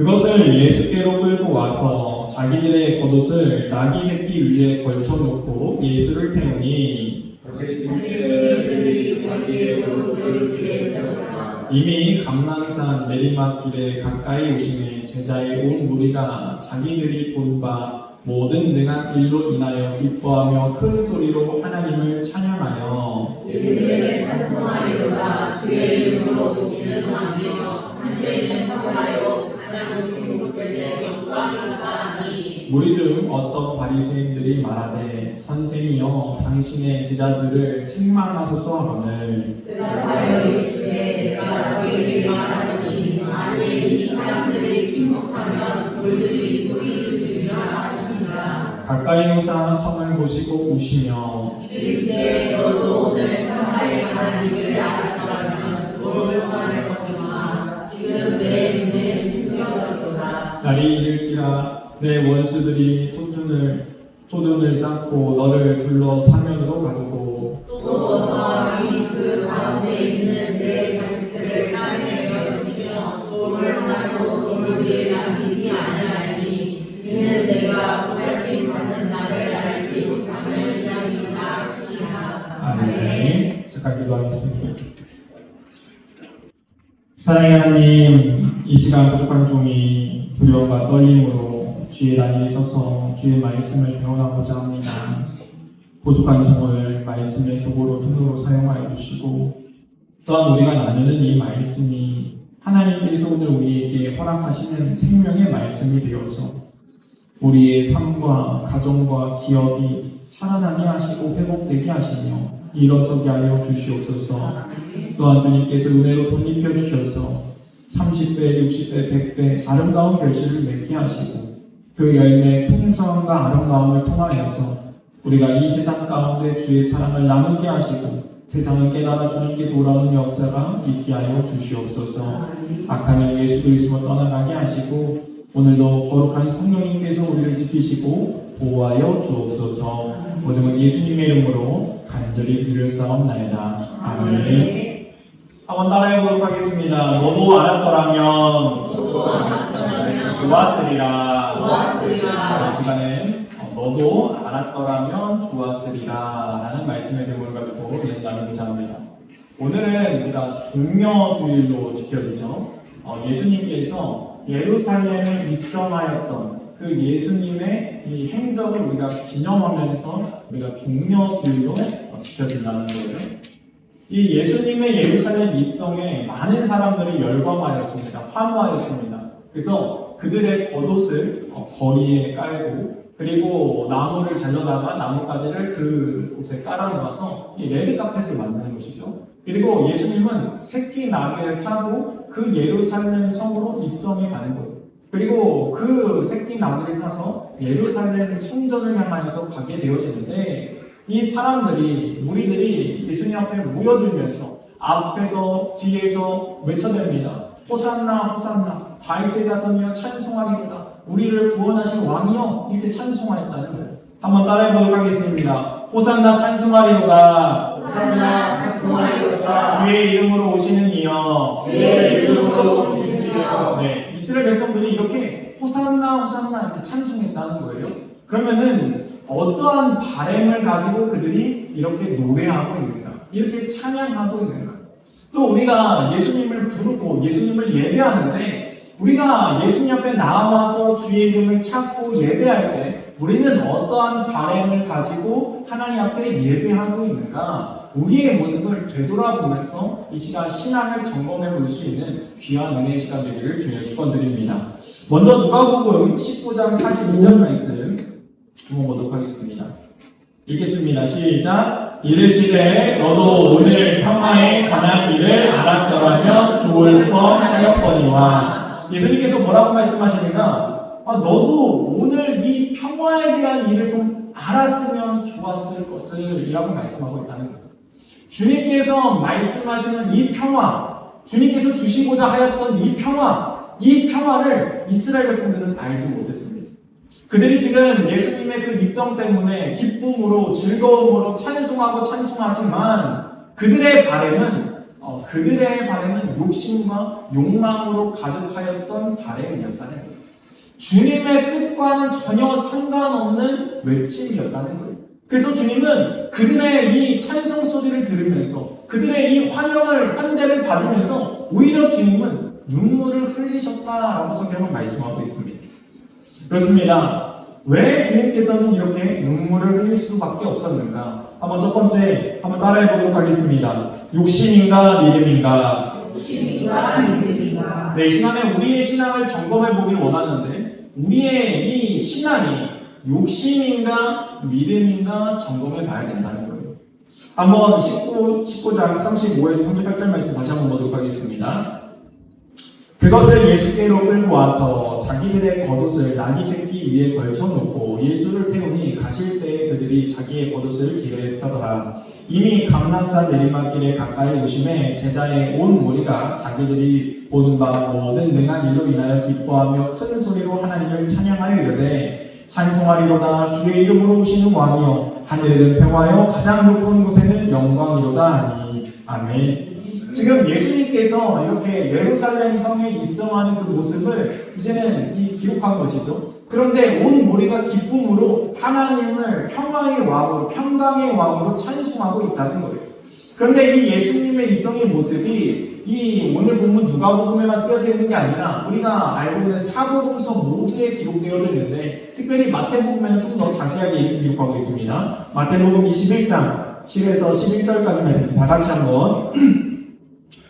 그것을 예수께로 끌고 와서 자기들의 겉옷을 나귀 새끼 위에 걸쳐놓고 예수를 태우니 이미 감람산 내리막길에 가까이 오시니 제자의 온 무리가 자기들이 본 바 모든 능한 일로 인하여 기뻐하며 큰 소리로 하나님을 찬양하여 이들에게 찬송하리로다. 주의 이름으로 오시는 왕이여 하늘에 평화하여 가장 높은 곳에 영광이로다 하니. 무리 중 어떤 바리새인들이 말하되 선생이여 당신의 제자들을 책망하소서 하거늘 대답하여 이르시되 내가 너희에게 말하노니 만일 이 사람들이 침묵하면 돌들이 소리 지르리라 하시니라. 가까이 오사 성을 보시고 우시며 이르시되 너도 오늘 평화에 관한 일을 알았더라면 뭘 평안할 것이나 지금 내 눈에 숨겨졌도다. 날이 이를지라 내 원수들이 토둔을 쌓고 너를 둘러 사면으로 가두고 또 어떠하니 그 가운데 있는 내 자식들을 땅에 내어주시며 돌을 하나도 돌 위에 남기지 아니하니 이는 내가 보살핌 받는 나를 알지 못함을이라니라 하시니라. 아멘. 잠깐 기도하겠습니다. 사랑의 하나님, 이 시간 부족한 종이 두려움과 떨림으로 주의 자리에 서서 주의 말씀을 배워나고자 합니다. 부족한 종을 말씀의 교보로 통로로 사용하여 주시고 또한 우리가 나누는 이 말씀이 하나님께서 오늘 우리에게 허락하시는 생명의 말씀이 되어서 우리의 삶과 가정과 기업이 살아나게 하시고 회복되게 하시며 일어서게 하여 주시옵소서. 또한 주님께서 은혜로 덧입혀 주셔서 30배, 60배, 100배 아름다운 결실을 맺게 하시고 그 열매 풍성함과 아름다움을 통하여서 우리가 이 세상 가운데 주의 사랑을 나누게 하시고 세상을 깨달아 주님께 돌아오는 역사가 있게 하여 주시옵소서. 악한 영 예수 그리스도로 떠나가게 하시고 오늘도 거룩한 성령님께서 우리를 지키시고 보호하여 주옵소서. 모든 예수님의 이름으로 간절히 기도사옵나이다. 아멘. 한번 따라해보도록 하겠습니다. 너도 알았더라면 좋았으리라. 이 시간에 너도 알았더라면 좋았으리라 라는 말씀의 제목을 갖고 나누고자 합니다. 오늘은 우리가 종려주일로 지켜지죠. 예수님께서 예루살렘을 입성하였던 그 예수님의 이 행적을 우리가 기념하면서 우리가 종려주일로 지켜진다는 거예요. 이 예수님의 예루살렘 입성에 많은 사람들이 열광하였습니다. 환호하였습니다. 그래서 그들의 겉옷을 거리에 깔고 그리고 나무를 잘라다가 나뭇가지를 그곳에 깔아놓아서 이 레드카펫을 만드는 것이죠. 그리고 예수님은 새끼 나귀를 타고 그 예루살렘 성으로 입성해 가는 거예요. 그리고 그 새끼 나귀를 타서 예루살렘 성전을 향하여서 가게 되어지는데 이 사람들이 무리들이 예수님 앞에 모여들면서 앞에서 뒤에서 외쳐댑니다. 호산나 호산나 다윗의 자손이여 찬송하리로다. 우리를 구원하신 왕이여 이렇게 찬송하였다는 거예요. 한번 따라해보도록 하겠습니다. 호산나 찬송하리로다. 호산나 찬송하리로다. 주의 이름으로 오시는 이여. 주의 이름으로 오시는 이여. 네, 이스라엘 백성들이 이렇게 호산나 호산나 이렇게 찬송했다는 거예요. 그러면은 어떠한 바램을 가지고 그들이 이렇게 노래하고 있는가? 이렇게 찬양하고 있는가? 또 우리가 예수님을 부르고 예수님을 예배하는데 우리가 예수님 앞에 나와서 주의 이름을 찾고 예배할 때 우리는 어떠한 바램을 가지고 하나님 앞에 예배하고 있는가? 우리의 모습을 되돌아보면서 이 시간 신앙을 점검해 볼 수 있는 귀한 은혜의 시간 되기를 주님의 축원드립니다. 먼저 누가복음 19장 42절 말씀 한번 보도록 하겠습니다. 읽겠습니다. 시작. 이르시되 너도 오늘 평화에 관한 일을 알았더라면 좋을 뻔하였거니와. 예수님께서 뭐라고 말씀하십니까? 너도 오늘 이 평화에 대한 일을 좀 알았으면 좋았을 것을 이라고 말씀하고 있다는 거예요. 주님께서 말씀하시는 이 평화, 주님께서 주시고자 하였던 이 평화를 이스라엘 백성들은 알지 못했습니다. 그들이 지금 예수님의 그 입성 때문에 기쁨으로 즐거움으로 찬송하고 찬송하지만 그들의 바램은 그들의 바램은 욕심과 욕망으로 가득하였던 바램이었다는 거예요. 주님의 뜻과는 전혀 상관없는 외침이었다는 거예요. 그래서 주님은 그들의 이 찬송 소리를 들으면서 그들의 이 환대를 받으면서 오히려 주님은 눈물을 흘리셨다라고 성경은 말씀하고 있습니다. 그렇습니다. 왜 주님께서는 이렇게 눈물을 흘릴 수밖에 없었는가? 한번 첫 번째 한번 따라해 보도록 하겠습니다. 욕심인가 믿음인가? 욕심인가 믿음인가? 네, 이 시간에 우리의 신앙을 점검해 보길 원하는데 우리의 이 신앙이 욕심인가 믿음인가 점검해 봐야 된다는 거예요. 한번 19장 35에서 38절 말씀 다시 한번 보도록 하겠습니다. 그것을 예수께로 끌고 와서 자기들의 겉옷을 나귀 새끼 위에 걸쳐놓고 예수를 태우니 가실 때에 그들이 자기의 겉옷을 길에 펴더라. 이미 감난산 내리막길에 가까이 오심에 제자의 온 무리가 자기들이 본 바 모든 능한 일로 인하여 기뻐하며 큰 소리로 하나님을 찬양하여 이르되 찬송하리로다. 주의 이름으로 오시는 왕이여 하늘에는 평화여 가장 높은 곳에는 영광이로다 하니. 아멘. 지금 예수님께서 이렇게 예루살렘 성에 입성하는 그 모습을 이제는 기록한 것이죠. 그런데 온 무리가 기쁨으로 하나님을 평화의 왕으로, 평강의 왕으로 찬송하고 있다는 거예요. 그런데 이 예수님의 입성의 모습이 이 오늘 본문 누가복음에만 쓰여져 있는 게 아니라 우리가 알고 있는 사복음서 모두에 기록되어져 있는데 특별히 마태복음에는 좀 더 자세하게 이렇게 기록하고 있습니다. 마태복음 21장 7에서 11절까지 말씀 다 같이 한번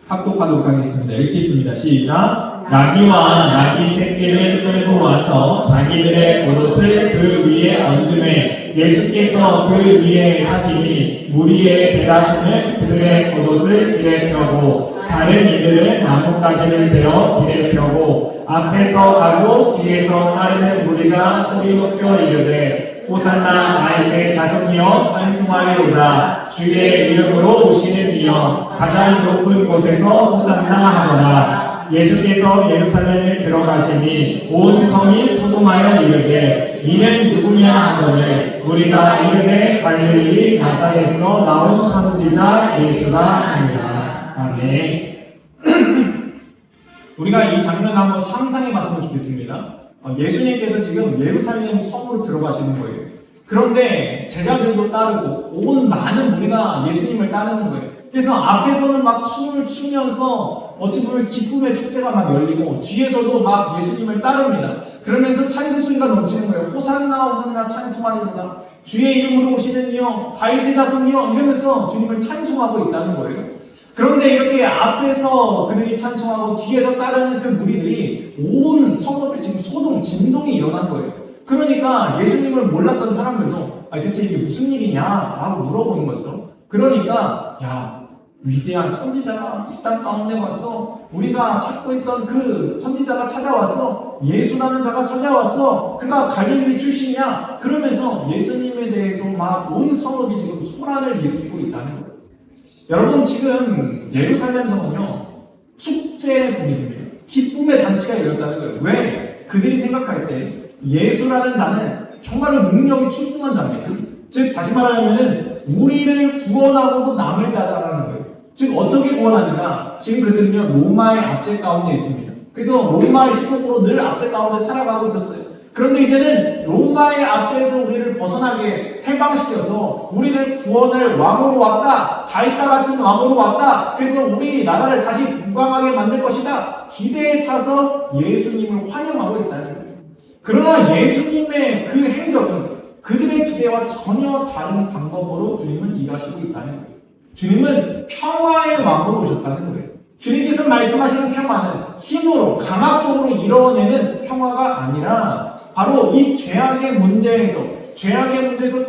합독하도록 하겠습니다. 읽겠습니다. 시작. 나귀와 나귀 새끼를 끌고 와서 자기들의 겉옷을 그 위에 얹음에 예수께서 그 위에 하시니 무리의 대다수는 그들의 겉옷을 길에 펴고 다른 이들은 나뭇가지를 베어 길에 펴고 앞에서 가고 뒤에서 따르는 무리가 소리 높여 이르되 호산나 다윗의 자손이여 찬송하리로다. 주의 이름으로 오시는 이여 가장 높은 곳에서 호산나 하더라. 예수께서 예루살렘에 들어가시니 온 성이 소동하여 이르되 이는 누구냐 하거늘 우리가 이르되 갈릴리 나사렛에서 나온 선지자 예수라 하니라. 아멘. 우리가 이 장면을 한번 상상해 봤으면 좋겠습니다. 예수님께서 지금 예루살렘 성으로 들어가시는 거예요. 그런데 제자들도 따르고 온 많은 무리가 예수님을 따르는 거예요. 그래서 앞에서는 막 춤을 추면서 어찌 보면 기쁨의 축제가 막 열리고 뒤에서도 막 예수님을 따릅니다. 그러면서 찬송 소리가 넘치는 거예요. 호산나 호산나 찬송하리로다. 주의 이름으로 오시는 이여 다윗의 자손이여 이러면서 주님을 찬송하고 있다는 거예요. 그런데 이렇게 앞에서 그들이 찬송하고 뒤에서 따르는 그 무리들이 온 성읍에 지금 진동이 일어난 거예요. 그러니까 예수님을 몰랐던 사람들도 대체 이게 무슨 일이냐 라고 물어보는 거죠. 그러니까 야 위대한 선지자가 이 땅 가운데 왔어. 우리가 찾고 있던 그 선지자가 찾아왔어. 예수라는 자가 찾아왔어. 그가 갈릴리 출신이야. 그러면서 예수님에 대해서 막 온 성읍이 지금 소란을 일으키고 있다는 거예요. 여러분 지금 예루살렘 성은요 축제 분위기입니다. 기쁨의 잔치가 일어났다는 거예요. 왜? 그들이 생각할 때 예수라는 자는 정말로 능력이 출중한 자입니다. 즉 다시 말하자면은 우리를 구원하고도 남을 자다라는 거예요. 즉 어떻게 구원하느냐? 지금 그들은요 로마의 압제 가운데 있습니다. 그래서 로마의 수복으로 늘 압제 가운데 살아가고 있었어요. 그런데 이제는 로마의 압제에서 우리를 벗어나게 해방시켜서 우리를 구원을 왕으로 왔다. 다윗과 같은 왕으로 왔다. 그래서 우리 나라를 다시 부강하게 만들 것이다. 기대에 차서 예수님을 환영하고 있다는 거예요. 그러나 예수님의 그 행적은 그들의 기대와 전혀 다른 방법으로 주님은 일하시고 있다는 거예요. 주님은 평화의 왕으로 오셨다는 거예요. 주님께서 말씀하시는 평화는 힘으로 강압적으로 이뤄내는 평화가 아니라 바로 이 죄악의 문제에서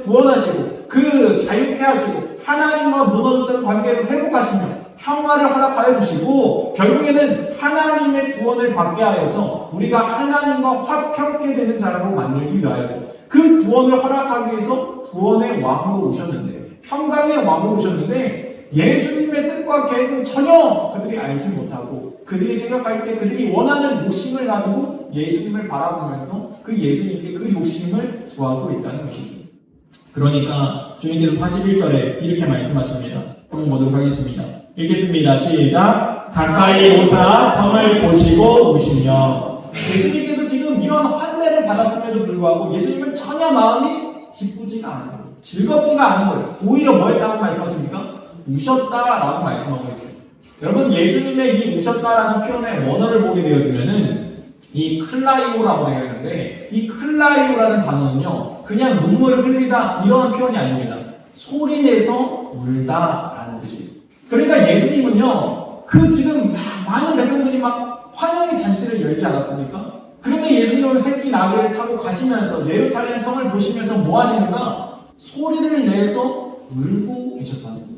구원하시고 그 자유케 하시고 하나님과 무너졌던 관계를 회복하시며 평화를 허락하여 주시고 결국에는 하나님의 구원을 받게 하여서 우리가 하나님과 화평케 되는 자라고 만들기 위하여서 그 구원을 허락하기 위해서 구원의 왕으로 오셨는데 평강의 왕으로 오셨는데 예수님의 뜻과 계획은 전혀 그들이 알지 못하고 그들이 생각할 때 그들이 원하는 욕심을 가지고 예수님을 바라보면서 그 예수님께 그 욕심을 구하고 있다는 것이죠. 그러니까 주님께서 41절에 이렇게 말씀하십니다. 한번 보도록 하겠습니다. 읽겠습니다. 시작. 가까이 오사 성을 보시고 우시며. 예수님께서 지금 이런 환대를 받았음에도 불구하고 예수님은 전혀 마음이 기쁘지가 않아요. 즐겁지가 않은 거예요. 오히려 뭐 했다고 말씀하십니까? 우셨다라고 말씀하고 있어요. 여러분, 예수님의 이 우셨다라는 표현의 원어를 보게 되어지면은 이 클라이오라고 되어 있는데, 이 클라이오라는 단어는요, 그냥 눈물을 흘리다 이런 표현이 아닙니다. 소리내서 울다라는 뜻이에요. 그러니까 예수님은요, 그 지금 많은 백성들이 막 환영의 잔치를 열지 않았습니까? 그런데 예수님은 새끼 나귀를 타고 가시면서 예루살렘 성을 보시면서 뭐 하시는가? 소리를 내서 울고 계셨다는 거예요.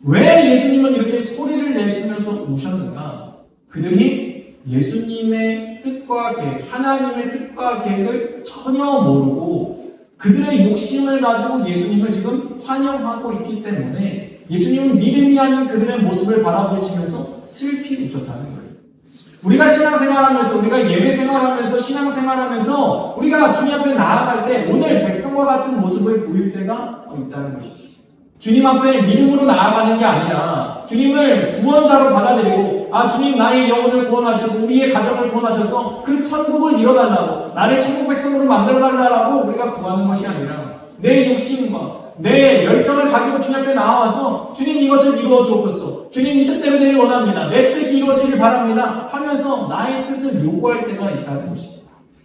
왜 예수님은 이렇게 소리를 내시면서 우셨는가? 그들이 예수님의 뜻과 계획, 하나님의 뜻과 계획을 전혀 모르고 그들의 욕심을 가지고 예수님을 지금 환영하고 있기 때문에 예수님은 믿음이 아닌 그들의 모습을 바라보시면서 슬피 우셨다는 거예요. 우리가 신앙생활하면서, 우리가 예배생활하면서, 신앙생활하면서 우리가 주님 앞에 나아갈 때 오늘 백성과 같은 모습을 보일 때가 있다는 것이죠. 주님 앞에 믿음으로 나아가는 게 아니라 주님을 구원자로 받아들이고, 주님 나의 영혼을 구원하시고 우리의 가정을 구원하셔서 그 천국을 이뤄달라고, 나를 천국 백성으로 만들어달라고 우리가 구하는 것이 아니라 내 욕심과 내 열정을 가지고 주님 앞에 나와서 주님 이것을 이루어 주옵소서, 주님 이 뜻대로 되길 원합니다, 내 뜻이 이루어지길 바랍니다 하면서 나의 뜻을 요구할 때가 있다는 것이죠.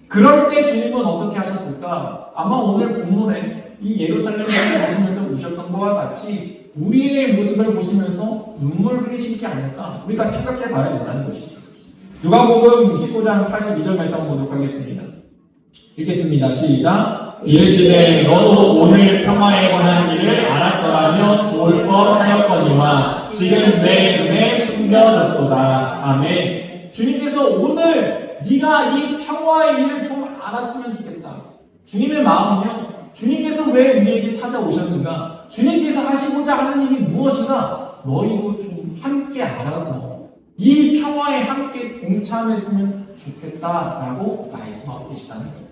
그럴 때 주님은 어떻게 하셨을까? 아마 오늘 본문에 이 예루살렘을 보시면서 우셨던 것과 같이 우리의 모습을 보시면서 눈물 흘리시지 않을까 우리가 생각해 봐야 된다는 것이죠. 누가복음 19장 42절 말씀 한번 보도록 하겠습니다. 읽겠습니다. 시작. 이르시되 너도 오늘 평화에 관한 일을 알았더라면 좋을 뻔하였거니와 지금 내 눈에 숨겨졌도다. 아멘. 주님께서 오늘 네가 이 평화의 일을 좀 알았으면 좋겠다. 주님의 마음은요, 주님께서 왜 우리에게 찾아오셨는가, 주님께서 하시고자 하는 일이 무엇인가 너희도 좀 함께 알아서 이 평화에 함께 동참했으면 좋겠다라고 말씀하고 계시다는 거예요.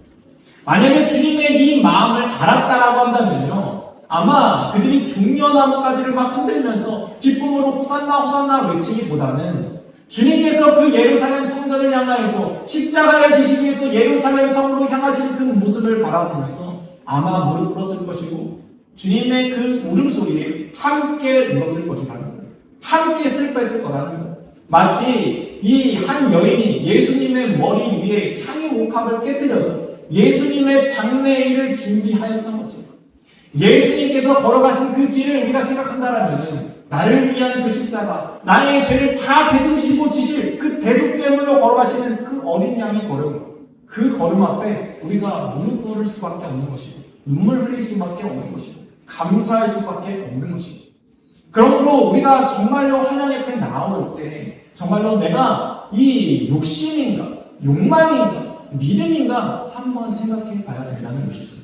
만약에 주님의 이 마음을 알았다라고 한다면요, 아마 그들이 종려나무가지를 막 흔들면서 기쁨으로 호산나 호산나 외치기보다는 주님께서 그 예루살렘 성전을 향하여서 십자가를 지시기 위해서 예루살렘 성으로 향하시는 그 모습을 바라보면서 아마 무릎 꿇었을 것이고 주님의 그 울음소리에 함께 울었을 것이라는 거예요. 함께 슬퍼했을 거라는 거예요. 마치 이 한 여인이 예수님의 머리 위에 향유 옥합을 깨뜨려서 예수님의 장례일을 준비하였던 것처럼 예수님께서 걸어가신 그 길을 우리가 생각한다라면 나를 위한 그 십자가, 나의 죄를 다 대승시고 지실 그 대속제물로 걸어가시는 그 어린 양의 걸음, 그 걸음 앞에 우리가 무릎 꿇을 수밖에 없는 것이고 눈물 흘릴 수밖에 없는 것이고 감사할 수밖에 없는 것이고, 그러므로 우리가 정말로 하나님 앞에 나올 때 정말로 내가 이 욕심인가 욕망인가 믿음인가 한번 생각해 봐야 된다는 것이죠.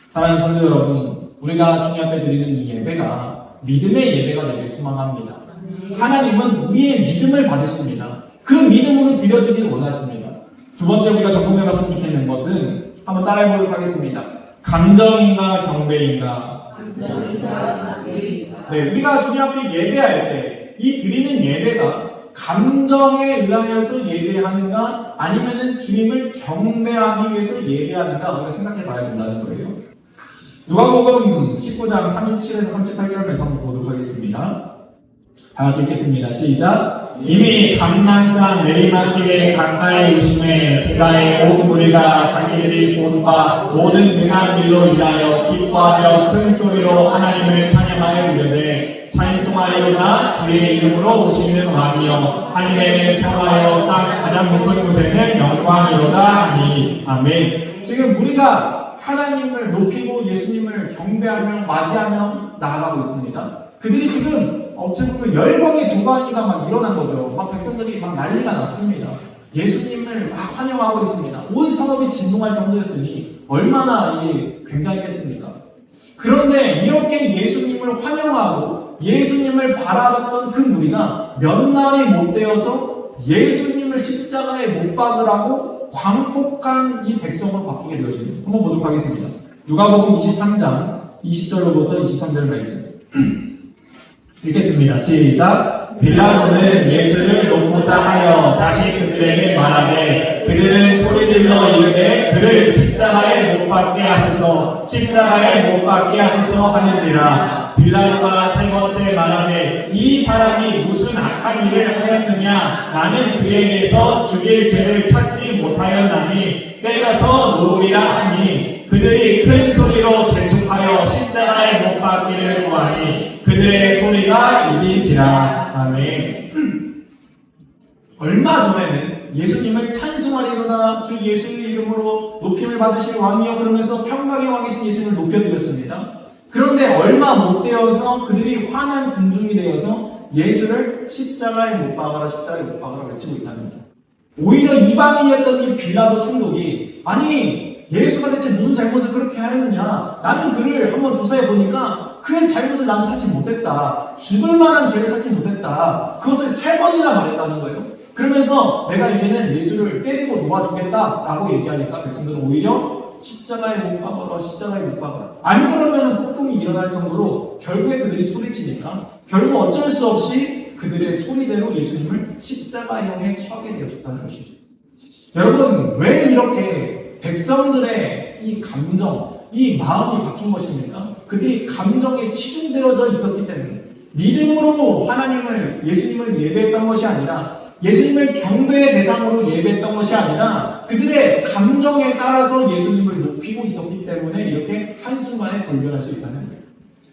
사랑하는 성도 여러분, 우리가 주님 앞에 드리는 이 예배가 믿음의 예배가 되길 소망합니다. 하나님은 우리의 믿음을 받으십니다. 그 믿음으로 드려주길 원하십니다. 두 번째 우리가 적용해 봤으면 좋겠는 것은 한번 따라해 보도록 하겠습니다. 감정인가 경배인가? 감정인가 경배인가? 네, 우리가 주님 앞에 예배할 때 이 드리는 예배가 감정에 의하여서 예배하는가 아니면은 주님을 경배하기 위해서 예배하는가 우리가 생각해 봐야 된다는 거예요. 누가복음 19장 37에서 38절에서 한번 보도록 하겠습니다. 다 같이 읽겠습니다. 시작. 이미 감난산 내리막길에 가까이 오심에 제자의 온 무리가 자기들이 본 바 모든 능한 일로 인하여 기뻐하며 큰 소리로 하나님을 찬양하여 이르되 찬송하리로다 주의 이름으로 오시는 왕이여 하늘에는 평화여 땅 가장 높은 곳에는 영광이로다 하니. 아멘. 지금 우리가 하나님을 높이고 예수님을 경배하며 맞이하며 나아가고 있습니다. 그들이 지금 어찌 보면 열광의 도가니가 막 일어난 거죠. 막 백성들이 막 난리가 났습니다. 예수님을 막 환영하고 있습니다. 온 산업이 진동할 정도였으니 얼마나 이게 굉장했겠습니까? 그런데 이렇게 예수님을 환영하고 예수님을 바라봤던 그 무리가 몇 날이 못 되어서 예수님을 십자가에 못 박으라고 광폭한 이 백성으로 바뀌게 되어집니다. 한번 보도록 하겠습니다. 누가복음 23장 20절로부터 23절 말씀. 읽겠습니다. 시작. 빌라도는 예수를 놓고자 하여 다시 그들에게 말하되 그들은 소리질러 이르되 그를 십자가에 못 박게 하소서 십자가에 못 박게 하소서 하는지라. 빌라도가 세 번째 말하되 이 사람이 무슨 악한 일을 하였느냐 나는 그에게서 죽일 죄를 찾지 못하였나니 때려서 놓으리라 하니 그들이 큰 소리로 재촉하여 십자가에 못 박기를 구하니 그들의 소리가 이린지라. 아멘. 얼마 전에는 예수님을 찬송하리로다 주 예수의 이름으로 높임을 받으실 왕이여 그러면서 평강의 왕이신 예수님을 높여드렸습니다. 그런데 얼마 못 되어서 그들이 환한 군중이 되어서 예수를 십자가에 못 박아라 십자가에 못 박아라 외치고 있다는 거예요. 오히려 이방인이었던 이 빌라도 총독이 아니 예수가 대체 무슨 잘못을 그렇게 하였느냐 나는 그를 한번 조사해 보니까 그의 잘못을 나는 찾지 못했다. 죽을 만한 죄를 찾지 못했다. 그것을 3번이나 말했다는 거예요. 그러면서 내가 이제는 예수를 때리고 놓아주겠다 라고 얘기하니까 백성들은 오히려 십자가에 못 박아라 십자가에 못 박아라 안 그러면 폭동이 일어날 정도로 결국에 그들이 소리치니까 결국 어쩔 수 없이 그들의 소리대로 예수님을 십자가형에 처하게 되어졌다는 것이죠. 여러분 왜 이렇게 백성들의 이 감정 이 마음이 바뀐 것입니까? 그들이 감정에 치중되어져 있었기 때문에 믿음으로 하나님을 예수님을 예배했던 것이 아니라 예수님을 경배의 대상으로 예배했던 것이 아니라 그들의 감정에 따라서 예수님을 높이고 있었기 때문에 이렇게 한순간에 돌변할 수 있다는 거예요.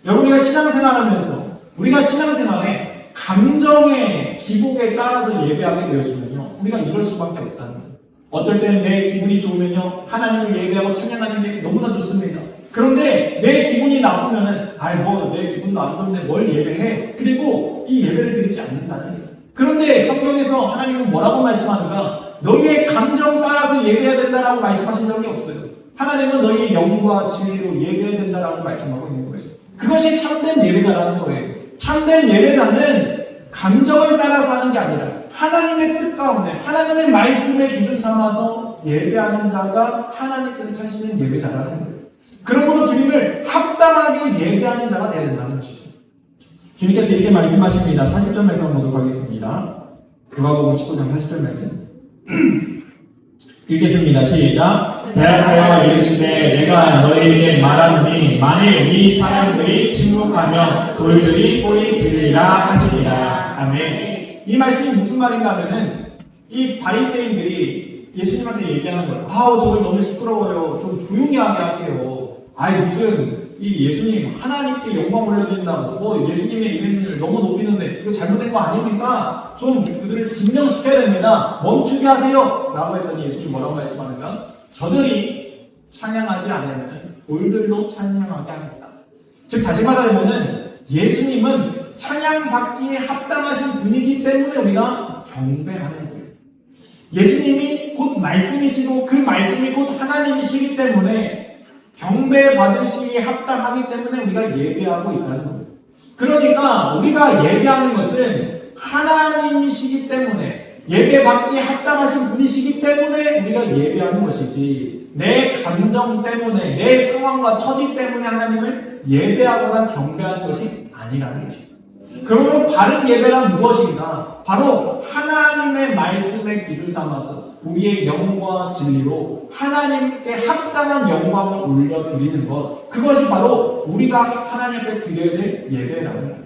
여러분 우리가 신앙생활에 감정의 기복에 따라서 예배하게 되어지면요 우리가 이럴 수밖에 없다는 거예요. 어떨 때는 내 기분이 좋으면요 하나님을 예배하고 찬양하는 게 너무나 좋습니다. 그런데 내 기분이 나쁘면은 내 기분도 안 좋은데 뭘 예배해? 그리고 이 예배를 드리지 않는다는 거예요. 그런데 성경에서 하나님은 뭐라고 말씀하는가? 너희의 감정 따라서 예배해야 된다라고 말씀하신 적이 없어요. 하나님은 너희의 영과 진리로 예배해야 된다라고 말씀하고 있는 거예요. 그것이 참된 예배자라는 거예요. 참된 예배자는 감정을 따라서 하는 게 아니라 하나님의 뜻 가운데 하나님의 말씀을 기준 삼아서 예배하는 자가 하나님께서 찾으시는 예배자라는 거예요. 그러므로 주님을 합당하게 예배하는 자가 되어야 된다는 것이죠. 주님께서 이렇게 말씀하십니다. 40절 말씀 보도록 하겠습니다. 누가복음 19장 40절 말씀 읽겠습니다. 시작. 대답하여 이르시되 내가 너희에게 말하노니 만일 이 사람들이 침묵하면 돌들이 소리 지르리라 하시니라. 아멘. 이 말씀이 무슨 말인가 하면은 이 바리새인들이 예수님한테 얘기하는 거예요. 저희 너무 시끄러워요. 좀 조용히 하게 하세요. 무슨 이 예수님 하나님께 영광 올려드린다고 예수님의 이름을 너무 높이는데 이거 잘못된 거 아닙니까? 좀 그들을 진정시켜야 됩니다. 멈추게 하세요 라고 했더니 예수님 뭐라고 말씀하는가? 저들이 찬양하지 않으면 돌들로 찬양하게 합니다. 즉 다시 말하자면 예수님은 찬양받기에 합당하신 분이기 때문에 우리가 경배하는 거예요. 예수님이 곧 말씀이시고 그 말씀이 곧 하나님이시기 때문에 경배받으시기에 합당하기 때문에 우리가 예배하고 있다는 거예요. 그러니까 우리가 예배하는 것은 하나님이시기 때문에 예배받기에 합당하신 분이시기 때문에 우리가 예배하는 것이지 내 감정 때문에 내 상황과 처지 때문에 하나님을 예배하거나 경배하는 것이 아니라는 것입니다. 그러므로 바른 예배란 무엇인가? 바로 하나님의 말씀에 기준 삼아서 우리의 영과 진리로 하나님께 합당한 영광을 올려드리는 것, 그것이 바로 우리가 하나님 앞에 드려야 될 예배라는 거예요.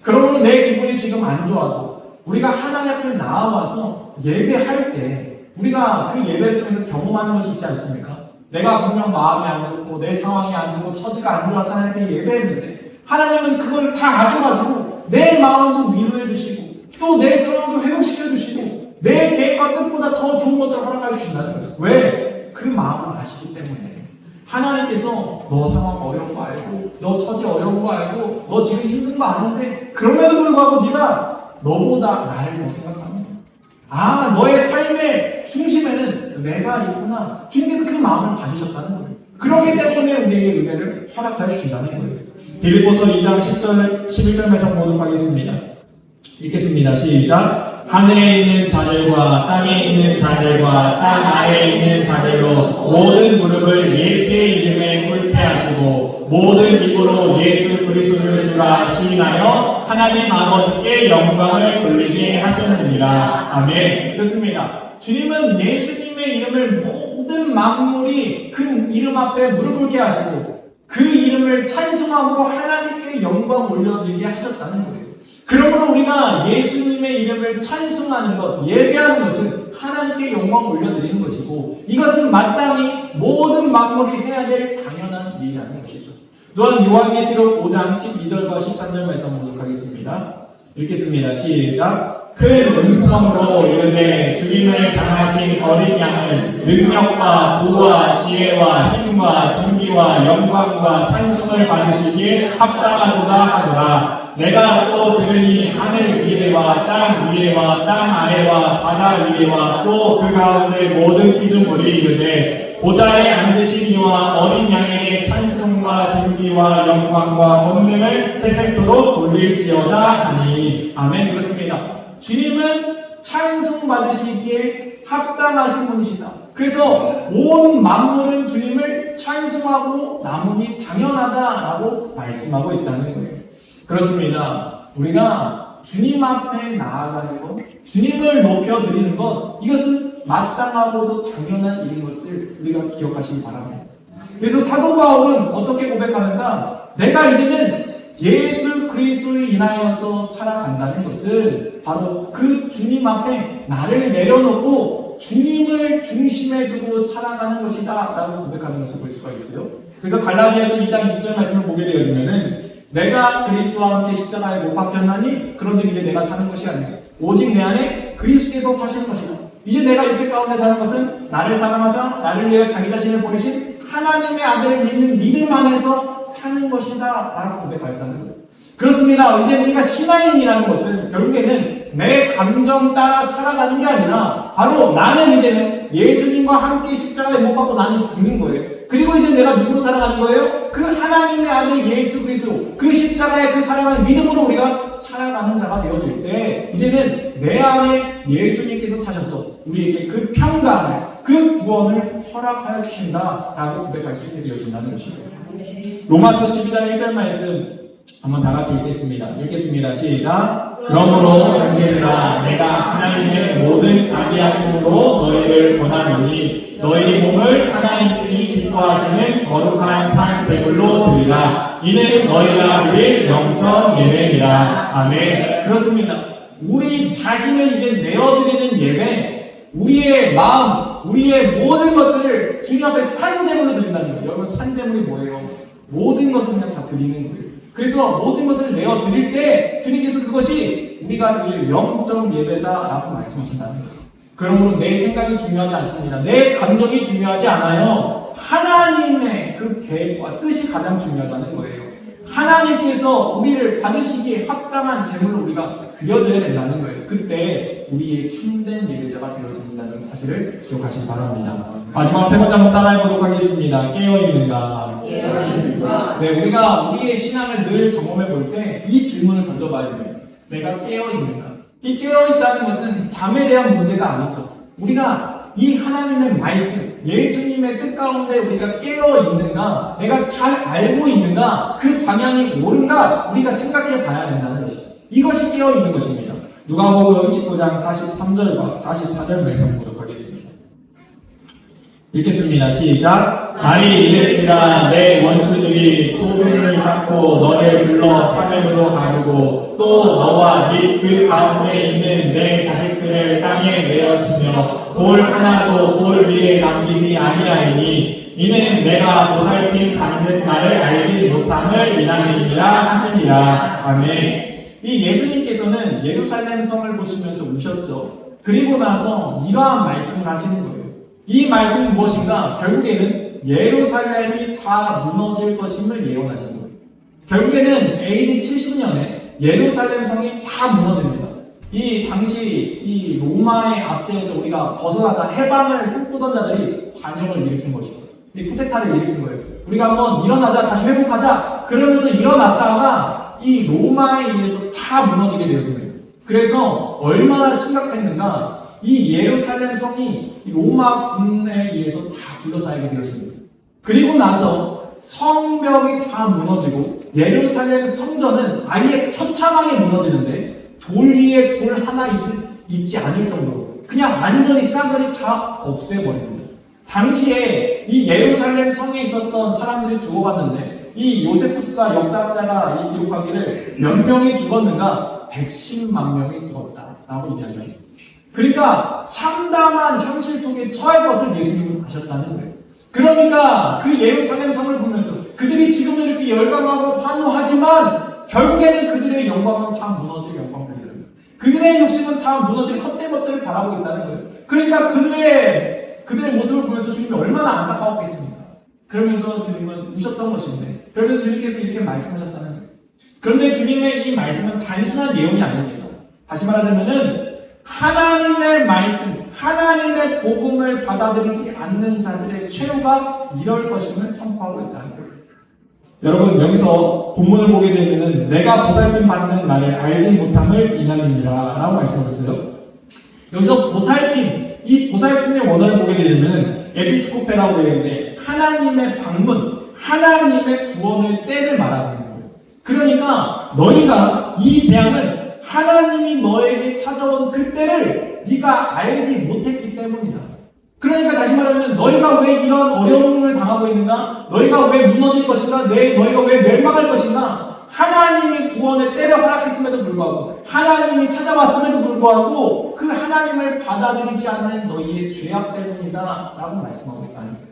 그러므로 내 기분이 지금 안 좋아도 우리가 하나님 앞에 나와서 예배할 때 우리가 그 예배를 통해서 경험하는 것이 있지 않습니까? 내가 분명 마음이 안 좋고 내 상황이 안 좋고 처지가 안 좋아서 하나님께 예배했는데 하나님은 그걸 다 아셔가지고 내 마음도 위로해 주시고 또 내 상황도 회복시켜 주시고 내 계획과 뜻보다 더 좋은 것들을 허락해 주신다는 거예요. 왜? 그 마음을 아시기 때문에 하나님께서 너 상황 어려운 거 알고 너 처지 어려운 거 알고 너 지금 힘든 거 아는데 그럼에도 불구하고 네가 너보다 나를 더 생각하는 거야. 너의 삶의 중심에는 내가 있구나. 주님께서 그 마음을 받으셨다는 거예요. 그렇기 때문에 우리에게 은혜를 허락해 주신다는 거예요. 빌립보서 2장 10절, 11절 말씀 보도록 하겠습니다. 읽겠습니다. 시작. 하늘에 있는 자들과 땅에 있는 자들과 땅 아래에 있는 자들로 모든 무릎을 예수의 이름에 꿇게 하시고 모든 입으로 예수 그리스도를 주라 시인하여 하나님 아버지께 영광을 돌리게 하셨느니라. 아멘. 그렇습니다. 주님은 예수님의 이름을 모든 만물이 그 이름 앞에 무릎 꿇게 하시고 그 이름을 찬송함으로 하나님께 영광 올려드리게 하셨다는 거예요. 그러므로 우리가 예수님의 이름을 찬송하는 것, 예배하는 것은 하나님께 영광 올려드리는 것이고 이것은 마땅히 모든 만물이 해야 될 당연한 일이라는 것이죠. 또한 요한계시록 5장 12절과 13절 말씀 보도록 하겠습니다. 읽겠습니다. 시작. 큰 음성으로 이르되 죽임을 당하신 어린 양은 능력과 부와 지혜와 힘과 존귀와 영광과 찬송을 받으시기에 합당하도다 하노라. 내가 또 들으니 하늘 위에와 땅 위에와 땅 아래와 바다 위에와 또 그 가운데 모든 피조물이 이르되 보좌에 앉으신 이와 어린 양에게 찬송과 존귀와 영광과 권능을 세세토록 돌릴지어다 하니. 아멘. 그렇습니다. 주님은 찬송 받으시기에 합당하신 분이시다. 그래서 온 만물은 주님을 찬송하고 나눔이 당연하다라고 말씀하고 있다는 거예요. 그렇습니다. 우리가 주님 앞에 나아가는 것, 주님을 높여드리는 것, 이것은 마땅하고도 당연한 일인 것을 우리가 기억하시기 바랍니다. 그래서 사도 바울은 어떻게 고백하는가? 내가 이제는 예수 그리스도에 인하여서 살아간다는 것은 바로 그 주님 앞에 나를 내려놓고 주님을 중심에 두고 살아가는 것이다 라고 고백하는 것을 볼 수가 있어요. 그래서 갈라디아서 2장 20절 말씀을 보게 되어지면은 내가 그리스도와 함께 십자가에 못 박혔나니 그런즉 이제 내가 사는 것이 아니라 오직 내 안에 그리스도께서 사시는 것이다. 이제 내가 육체 가운데 사는 것은 나를 사랑하사 나를 위해 자기 자신을 보내신 하나님의 아들을 믿는 믿음 안에서 사는 것이다 라고 고백하였다는 거예요. 그렇습니다. 이제 우리가 신앙인이라는 것은 결국에는 내 감정 따라 살아가는 게 아니라 바로 나는 이제는 예수님과 함께 십자가에 못 박고 나는 죽는 거예요. 그리고 이제 내가 누구로 살아가는 거예요? 그 하나님의 아들 예수 그리스도, 그 십자가의 그 사랑을 믿음으로 우리가 살아가는 자가 되어질 때 이제는 내 안에 예수님께서 사셔서 우리에게 그 평강을, 그 구원을 허락하여 주신다라고 고백할 수 있게 되어진다는 것이죠. 로마서 12장 1절 말씀 한번 다 같이 읽겠습니다. 읽겠습니다. 시작. 그러므로 형제들아 내가 하나님의 모든 자비하심으로 너희를 권하노니 너희 몸을 하나님이 기뻐하시는 거룩한 산 제물로 드리라. 이는 너희가 드릴 영적 예배니라. 아멘. 그렇습니다. 우리 자신을 이제 내어드리는 예배, 우리의 마음, 우리의 모든 것들을 주님 앞에 산제물로 드린다는 거예요. 여러분 산제물이 뭐예요? 모든 것을 그냥 다 드리는 거예요. 그래서 모든 것을 내어 드릴 때 주님께서 그것이 우리가 드릴 영적 예배다라고 말씀하신다는 거예요. 그러므로 내 생각이 중요하지 않습니다. 내 감정이 중요하지 않아요. 하나님의 그 계획과 뜻이 가장 중요하다는 거예요. 하나님께서 우리를 받으시기에 합당한 제물로 우리가 드려져야 된다는 거예요. 그때 우리의 참된 예배자가 되어진다는 사실을 기억하시기 바랍니다. 마지막 세 번째 한번 따라해보도록 하겠습니다. 깨어있는가? 깨어있는가? 네, 우리가 우리의 신앙을 늘 점검해 볼 때 이 질문을 던져봐야 됩니다. 내가 깨어있는가? 이 깨어있다는 것은 잠에 대한 문제가 아니죠. 우리가 이 하나님의 말씀, 예수님의 뜻 가운데 우리가 깨어있는가, 내가 잘 알고 있는가, 그 방향이 옳은가 우리가 생각해 봐야 된다는 것이죠. 이것이 깨어있는 것입니다. 누가복음 19장 43절과 44절 말씀 보도록 하겠습니다. 읽겠습니다. 시작. 날이 이를지라 내 원수들이 토굴을 쌓고 너를 둘러 사면으로 가두고 또 너와 및 그 가운데 있는 내 자식들을 땅에 내어치며 돌 하나도 돌 위에 남기지 아니하리니 이는 내가 보살핌 받는 나를 알지 못함을 인하리니라 하시니라. 아멘. 이 예수님께서는 예루살렘 성을 보시면서 우셨죠. 그리고 나서 이러한 말씀을 하시는 거예요. 이 말씀은 무엇인가? 결국에는 예루살렘이 다 무너질 것임을 예언하신 거예요. 결국에는 AD 70년에 예루살렘 성이 다 무너집니다. 이 당시 이 로마의 압제에서 우리가 벗어나자 해방을 꿈꾸던 자들이 반역을 일으킨 것이죠. 이 쿠데타를 일으킨 거예요. 우리가 한번 일어나자, 다시 회복하자 그러면서 일어났다가 이 로마에 의해서 다 무너지게 되어집니다. 그래서 얼마나 심각했는가. 이 예루살렘 성이 로마 군에 의해서 다 둘러싸이게 되었습니다. 그리고 나서 성벽이 다 무너지고 예루살렘 성전은 아예 처참하게 무너지는데 돌 위에 돌 하나 있지 않을 정도로 그냥 완전히 싸그리 다 없애버립니다. 당시에 이 예루살렘 성에 있었던 사람들이 죽어갔는데 이 요세푸스가 역사학자가 이 기록하기를 몇 명이 죽었는가? 110만 명이 죽었다라고 이야기합니다. 그러니까 참담한 현실 속에 처할 것을 예수님은 아셨다는 거예요. 그러니까 그 예루살렘 성을 보면서 그들이 지금은 이렇게 열광하고 환호하지만 결국에는 그들의 영광은 다 무너질 영광들이에요. 그들의 욕심은 다 무너질 헛된 것들을 바라고 있다는 거예요. 그러니까 그들의 모습을 보면서 주님이 얼마나 안타까웠겠습니까? 그러면서 주님은 우셨던 것인데, 그러면서 주님께서 이렇게 말씀하셨다는 거예요. 그런데 주님의 이 말씀은 단순한 내용이 아닙니다. 다시 말하자면은 하나님의 말씀, 하나님의 복음을 받아들이지 않는 자들의 최후가 이럴 것임을 선포하고 있다는 거예요. 여러분, 여기서 본문을 보게 되면은 내가 보살핌 받는 나를 알지 못함을 인함이니라 라고 말씀하고 있어요. 여기서 보살핌, 이 보살핌의 원어를 보게 되면은 에피스코페라고 되어 있는데 하나님의 방문, 하나님의 구원의 때를 말하는 거예요. 그러니까 너희가 이 재앙은 하나님이 너에게 찾아온 그때를 네가 알지 못했기 때문이다. 그러니까 다시 말하면 너희가 왜 이런 어려움을 당하고 있는가? 너희가 왜 무너질 것인가? 너희가 왜 멸망할 것인가? 하나님이 구원의 때를 허락했음에도 불구하고 하나님이 찾아왔음에도 불구하고 그 하나님을 받아들이지 않는 너희의 죄악 때문이다 라고 말씀하고 있다는 거예요.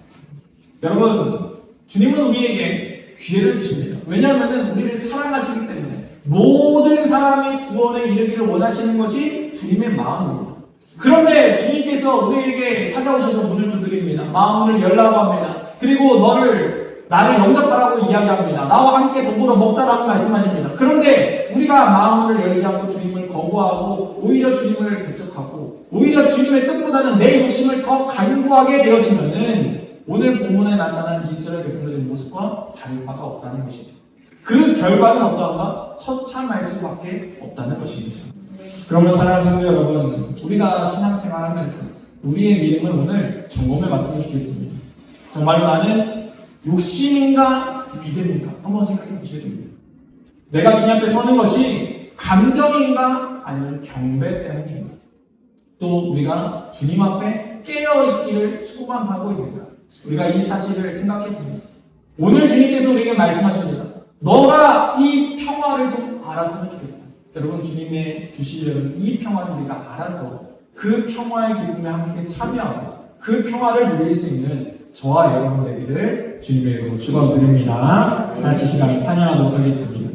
여러분, 주님은 우리에게 기회를 주십니다. 왜냐하면 우리를 사랑하시기 때문에 모든 사람이 구원에 이르기를 원하시는 것이 주님의 마음입니다. 그런데 주님께서 우리에게 찾아오셔서 문을 두드립니다. 마음을 열라고 합니다. 그리고 나를 영접하라고 이야기합니다. 나와 함께 더불어 먹자라고 말씀하십니다. 그런데 우리가 마음을 열지 않고 주님을 거부하고 오히려 주님을 배척하고 오히려 주님의 뜻보다는 내 욕심을 더 간구하게 되어지면은 오늘 본문에 나타난 이스라엘 백성들의 모습과 다를 바가 없다는 것이죠. 그 결과는 어떠한가? 처참할 수밖에 없다는 것입니다. 그러면 사랑하는 성도 여러분, 우리가 신앙생활하면서 우리의 믿음을 오늘 점검해 봤으면 좋겠습니다. 정말로 나는 욕심인가 믿음인가 한번 생각해 보셔야 됩니다. 내가 주님 앞에 서는 것이 감정인가 아니면 경배 때문인가? 또 우리가 주님 앞에 깨어있기를 소망하고 있는가? 우리가 이 사실을 생각해 보면서 오늘 주님께서 우리에게 말씀하십니다. 너가 이 평화를 좀 알았으면 좋겠다. 여러분, 주님의 주시려는 이 평화를 우리가 알아서 그 평화의 기쁨에 함께 참여하고 그 평화를 누릴 수 있는 저와 여러분 되기를 주님의 이름으로 축원드립니다. 다시 시간 찬양하도록 하겠습니다.